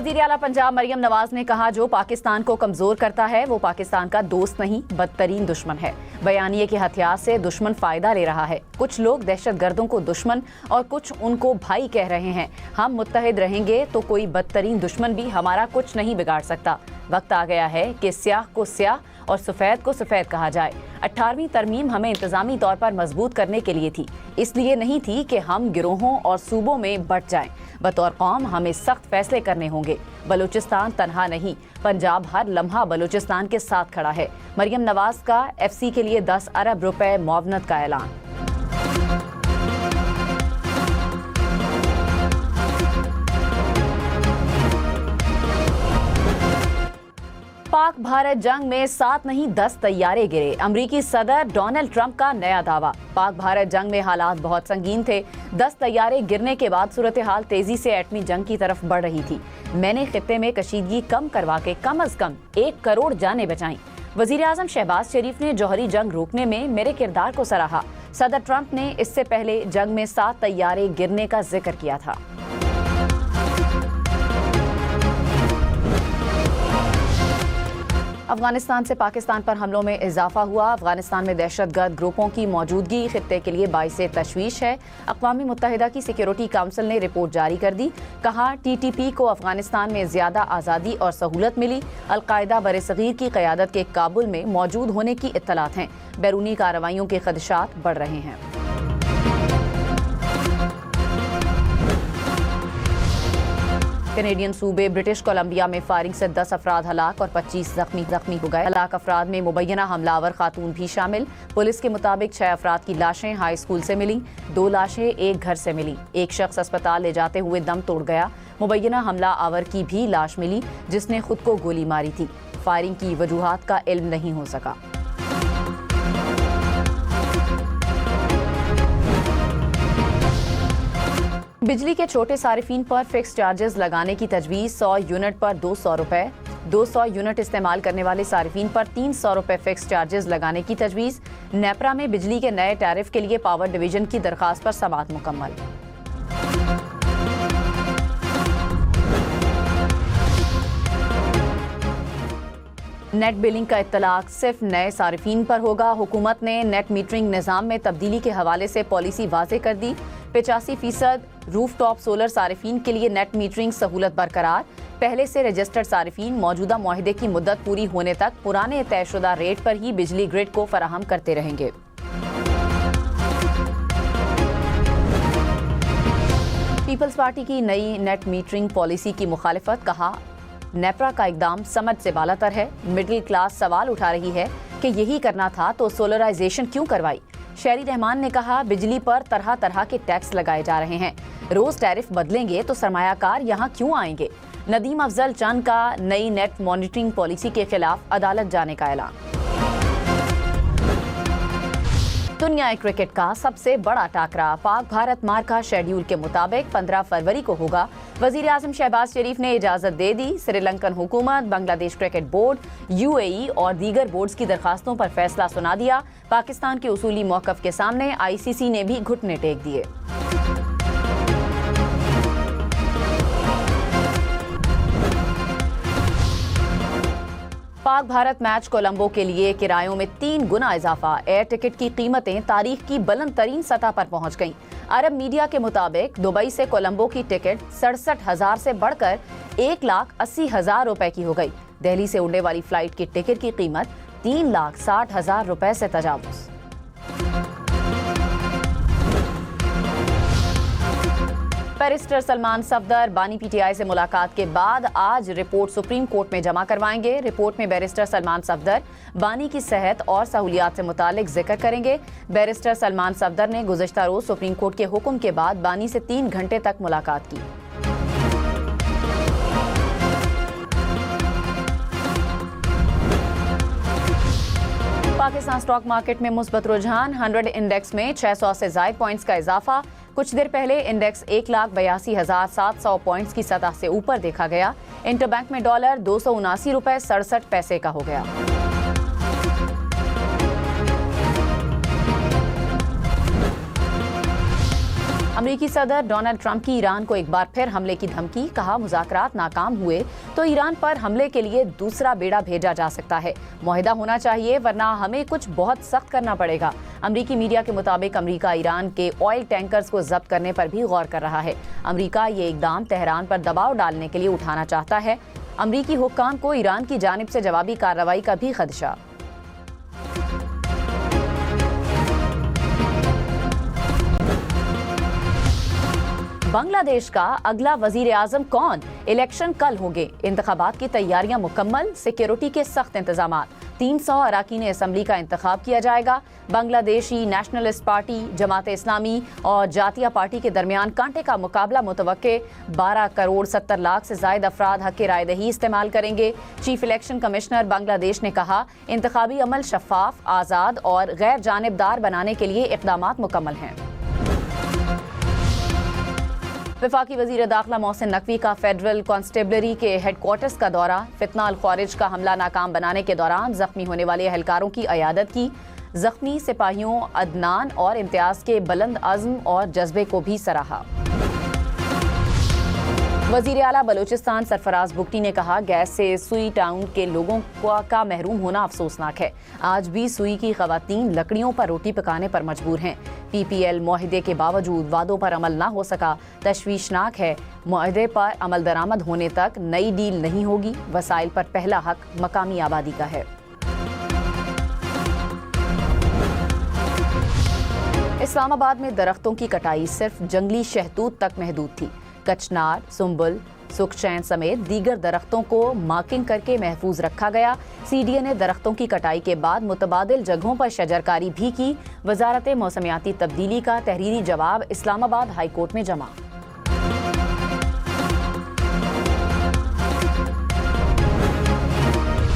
वज़ीर आला पंजाब मरियम नवाज ने कहा, जो पाकिस्तान को कमजोर करता है वो पाकिस्तान का दोस्त नहीं बदतरीन दुश्मन है। बयानिए के हथियार से दुश्मन फायदा ले रहा है। कुछ लोग दहशतगर्दों को दुश्मन और कुछ उनको भाई कह रहे हैं। हम मुत्तहिद रहेंगे तो कोई बदतरीन दुश्मन भी हमारा कुछ नहीं बिगाड़ सकता। वक्त आ गया है कि स्याह को स्याह और सफ़ेद को सफ़ेद कहा जाए। 18वीं तरमीम हमें इंतजामी तौर पर मजबूत करने के लिए थी, इसलिए नहीं थी कि हम गिरोहों और सूबों में बंट जाएं। बतौर कौम हमें सख्त फैसले करने होंगे। बलूचिस्तान तनहा नहीं, पंजाब हर लम्हा बलूचिस्तान के साथ खड़ा है। मरियम नवाज का FC के लिए 10 अरब रुपए मुआवनत का ऐलान। पाक भारत जंग में 7 नहीं 10 तैयारे गिरे। अमरीकी सदर डोनाल्ड ट्रंप का नया दावा। पाक भारत जंग में हालात बहुत संगीन थे। 10 तैयारे गिरने के बाद सूरत हाल तेजी से एटमी जंग की तरफ बढ़ रही थी। मैंने खित्ते में कशीदगी कम करवा के कम अज कम 1 करोड़ जानें बचाईं। वजीर आजम शहबाज शरीफ ने जौहरी जंग रोकने में मेरे किरदार को सराहा। सदर ट्रंप ने इससे पहले जंग में 7 तैयारे गिरने का जिक्र किया था। अफगानिस्तान से पाकिस्तान पर हमलों में इजाफा हुआ। अफगानिस्तान में दहशतगर्द ग्रुपों की मौजूदगी खित्ते के लिए बाइसे तशवीश है। अक़वाम मुत्तहिदा की सिक्योरिटी काउंसिल ने रिपोर्ट जारी कर दी। कहा, TTP को अफगानिस्तान में ज्यादा आज़ादी और सहूलत मिली। अलकायदा बरसगीर की क़यादत के काबुल में मौजूद होने की इत्तलात हैं। बैरूनी कार्रवाइयों के खदशात बढ़ रहे हैं। कैनेडियन सूबे ब्रिटिश कोलंबिया में फायरिंग से 10 अफराद हलाक और 25 जख्मी हो गए। हलाक अफराद में मुबैना हमलावर खातून भी शामिल। पुलिस के मुताबिक 6 अफराद की लाशें हाई स्कूल से मिली। 2 लाशें एक घर से मिली। एक शख्स अस्पताल ले जाते हुए दम तोड़ गया। मुबैना हमला आवर की भी लाश मिली, जिसने खुद को गोली मारी थी। फायरिंग की वजूहात का इल्म नहीं हो सका। बिजली के छोटे सारिफीन पर फिक्स चार्जेस लगाने की तजवीज़। 100 यूनिट पर 200 रुपए। 200 यूनिट इस्तेमाल करने वाले सारिफीन पर 300 रुपए फिक्स चार्जेस लगाने की तजवीज़। नेपरा में बिजली के नए टैरिफ के लिए पावर डिवीजन की दरखास्त पर समाअत मुकम्मल। नेट बिलिंग का इत्तलाक सिर्फ नए सारिफीन पर होगा। हुकूमत ने नेट मीटरिंग निज़ाम में तब्दीली के हवाले से पॉलिसी वाज़े कर दी। 85% रूफटॉप सोलर सारिफीन के लिए नेट मीटरिंग सहूलत बरकरार। पहले से रजिस्टर्ड सारिफीन मौजूदा मुआहदे की मुद्दत पूरी होने तक पुराने तयशुदा रेट पर ही बिजली ग्रिड को फराहम करते रहेंगे। पीपल्स पार्टी की नई नेट मीटरिंग पॉलिसी की मुखालिफत। कहा, नेपरा का इकदाम समझ से बालातर है। मिडिल क्लास सवाल उठा रही है कि यही करना था तो सोलराइजेशन क्यों करवाई। शहरी रहमान ने कहा, बिजली पर तरह तरह के टैक्स लगाए जा रहे हैं। रोज टैरिफ बदलेंगे तो सरमायाकार यहाँ क्यों आएंगे। नदीम अफजल चंद का नई नेट मॉनिटरिंग पॉलिसी के खिलाफ अदालत जाने का ऐलान। दुनिया क्रिकेट का सबसे बड़ा टाकरा। पाक भारत मार्का शेड्यूल के मुताबिक 15 फरवरी को होगा। वजीर आजम शहबाज शरीफ ने इजाजत दे दी। श्रीलंकन हुकूमत, बांग्लादेश क्रिकेट बोर्ड, UAE और दीगर बोर्ड्स की दरखास्तों पर फैसला सुना दिया। पाकिस्तान के उसूली मौक़िफ़ के सामने ICC ने भी घुटने टेक दिए। पाक भारत मैच कोलंबो के लिए किरायों में 3 गुना इजाफा। एयर टिकट की कीमतें तारीख की बुलंद तरीन सतह पर पहुंच गईं। अरब मीडिया के मुताबिक दुबई से कोलंबो की टिकट 67,000 से बढ़कर 1,80,000 रुपए की हो गई। दिल्ली से उड़ने वाली फ्लाइट की टिकट की कीमत 3,60,000 रुपए से तजावुज़। बैरिस्टर सलमान सफदर बानी PTI से मुलाकात के बाद आज रिपोर्ट सुप्रीम कोर्ट में जमा करवाएंगे। रिपोर्ट में बैरिस्टर सलमान सफदर बानी की सेहत और सहूलियात से मुतालिक जिक्र करेंगे। बैरिस्टर सलमान सफदर ने गुज़िश्ता रोज सुप्रीम कोर्ट के हुक्म के बाद बानी से 3 घंटे तक मुलाकात की। पाकिस्तान स्टॉक मार्केट में मुस्बत रुझान। 100 इंडेक्स में 600 से ज़ायद पॉइंट्स का इजाफा। कुछ देर पहले इंडेक्स 1,82,700 पॉइंट्स की सतह से ऊपर देखा गया। इंटरबैंक में डॉलर 279 रुपए 67 पैसे का हो गया। अमेरिकी सदर डोनाल्ड ट्रंप की ईरान को एक बार फिर हमले की धमकी। कहा, मुज़ाकरात नाकाम हुए तो ईरान पर हमले के लिए दूसरा बेड़ा भेजा जा सकता है। मुआहिदा होना चाहिए, वरना हमें कुछ बहुत सख्त करना पड़ेगा। अमेरिकी मीडिया के मुताबिक अमेरिका ईरान के ऑयल टैंकर्स को जब्त करने पर भी गौर कर रहा है। अमेरिका ये इकदाम तेहरान पर दबाव डालने के लिए उठाना चाहता है। अमेरिकी हुक्काम को ईरान की जानिब से जवाबी कार्रवाई का भी खदशा। बांग्लादेश का अगला वजीर आजम कौन? इलेक्शन कल होंगे। इंतखाबात की तैयारियां मुकम्मल, सिक्योरिटी के सख्त इंतजाम। 300 अराकीन असम्बली का इंतखाब किया जाएगा। बांग्लादेशी नेशनलिस्ट पार्टी, जमात इस्लामी और जातिया पार्टी के दरमियान कांटे का मुकाबला मुतवक्के। 12 करोड़ 70 लाख से ज्यादा अफराद हक रायदही इस्तेमाल करेंगे। चीफ इलेक्शन कमिश्नर बांग्लादेश ने कहा, इंतखाबी अमल शफाफ, आज़ाद और गैर जानिबदार बनाने के लिए इक़दामात मुकम्मल हैं। वफाकी वजीर दाखिला मोहसिन नकवी का फेडरल कांस्टेबलरी के हेडक्वार्टर्स का दौरा। फितना अल ख्वारिज का हमला नाकाम बनाने के दौरान जख्मी होने वाले एहलकारों की अयादत की। जख्मी सिपाहियों अदनान और इम्तियाज के बुलंद अज़्म और जज्बे को भी सराहा। वजीर आला बलूचिस्तान सरफराज बुगटी ने कहा, गैस से सुई टाउन के लोगों का महरूम होना अफसोसनाक है। आज भी सुई की खवातीन लकड़ियों पर रोटी पकाने पर मजबूर हैं। PPL मुआहिदे के बावजूद वादों पर अमल न हो सका, तशवीशनाक है। मुआहिदे पर अमल दरामद होने तक नई डील नहीं होगी। वसाइल पर पहला हक मकामी आबादी का है। इस्लामाबाद में दरख्तों की कटाई सिर्फ जंगली शहतूत तक महदूद थी। कचनार, सुंबल, सुखचैन समेत दीगर दरख्तों को मार्किंग करके महफूज रखा गया। CDA ने दरख्तों की कटाई के बाद मुतबादिल जगहों पर शजरकारी भी की। वजारत मौसमियाती तब्दीली का तहरीरी जवाब इस्लामाबाद हाई कोर्ट में जमा।